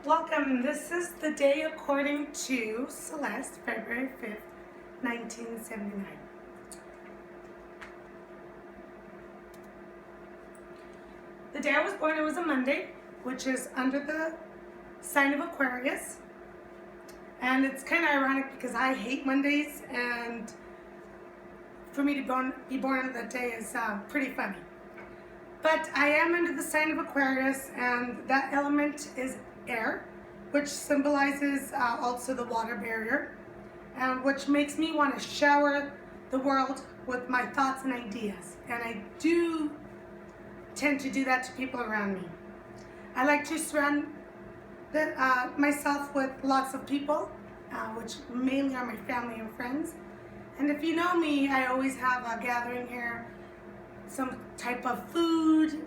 Welcome. This is the day according to Celeste, February 5th, 1979. The day I was born, it was a Monday, which is under the sign of Aquarius. And it's kind of ironic because I hate Mondays, and for me to be born on that day is pretty funny. But I am under the sign of Aquarius, and that element is air, which symbolizes also the water barrier, and which makes me want to shower the world with my thoughts and ideas. And I do tend to do that to people around me. I like to surround myself with lots of people, which mainly are my family and friends. And if you know me, I always have a gathering here, some type of food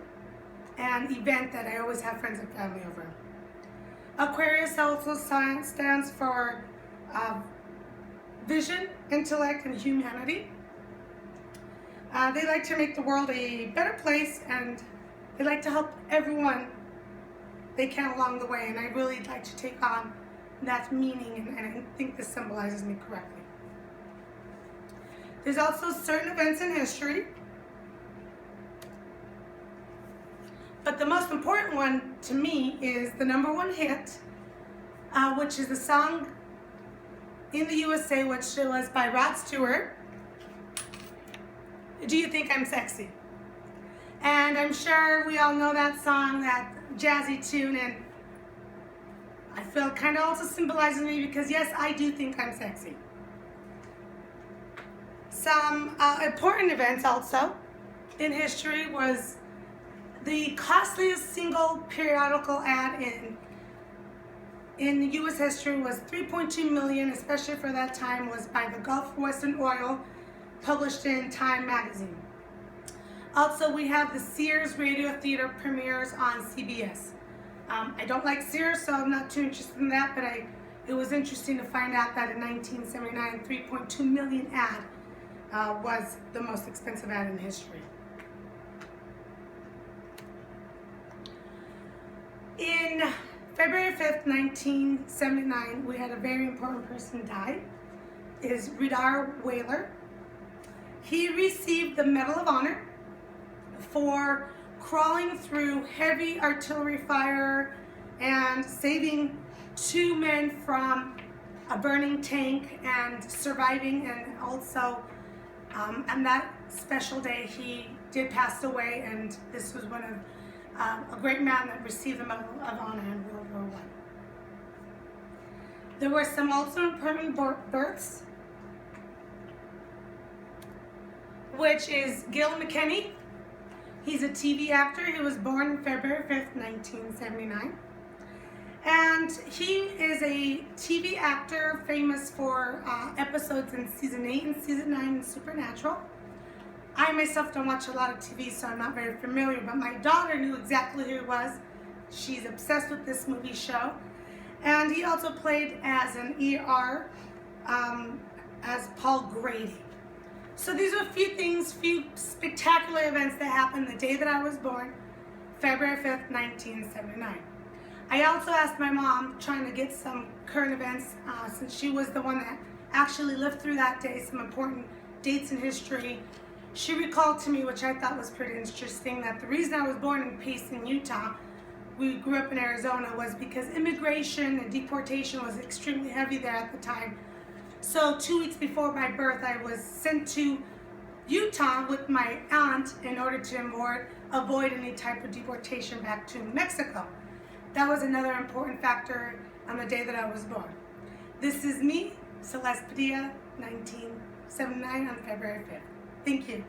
and event that I always have friends and family over. Aquarius also stands for vision, intellect, and humanity. They like to make the world a better place, and they like to help everyone they can along the way, and I really like to take on that meaning, and I think this symbolizes me correctly. There's also certain events in history, but the most important one to me is the #1 hit, which is the song in the USA, which was by Rod Stewart, Do You Think I'm Sexy? And I'm sure we all know that song, that jazzy tune, and I feel it kind of also symbolizes me because yes, I do think I'm sexy. Some important events also in history was the costliest single periodical ad in U.S. history was $3.2 million, especially for that time, was by the Gulf Western Oil, published in Time magazine. Also, we have the Sears Radio Theater premieres on CBS. I don't like Sears, so I'm not too interested in that, but it was interesting to find out that in 1979, $3.2 million ad was the most expensive ad in history. In February 5th, 1979, we had a very important person die. It is Radar Whaler. He received the Medal of Honor for crawling through heavy artillery fire and saving 2 men from a burning tank and surviving, and also on that special day he did pass away, and this was one of a great man that received the Medal of Honor in World War I. There were some also important births, which is Gil McKinney. He's a TV actor. He was born February 5th, 1979. And he is a TV actor famous for episodes in season 8 and season 9 in Supernatural. I myself don't watch a lot of TV, so I'm not very familiar, but my daughter knew exactly who he was. She's obsessed with this movie show. And he also played as an ER, as Paul Grady. So these are a few spectacular events that happened the day that I was born, February 5th, 1979. I also asked my mom, trying to get some current events, since she was the one that actually lived through that day, some important dates in history. She recalled to me, which I thought was pretty interesting, that the reason I was born in Payson, Utah, we grew up in Arizona, was because immigration and deportation was extremely heavy there at the time. So 2 weeks before my birth, I was sent to Utah with my aunt in order to avoid any type of deportation back to Mexico. That was another important factor on the day that I was born. This is me, Celeste Padilla, 1979 on February 5th. Thank you.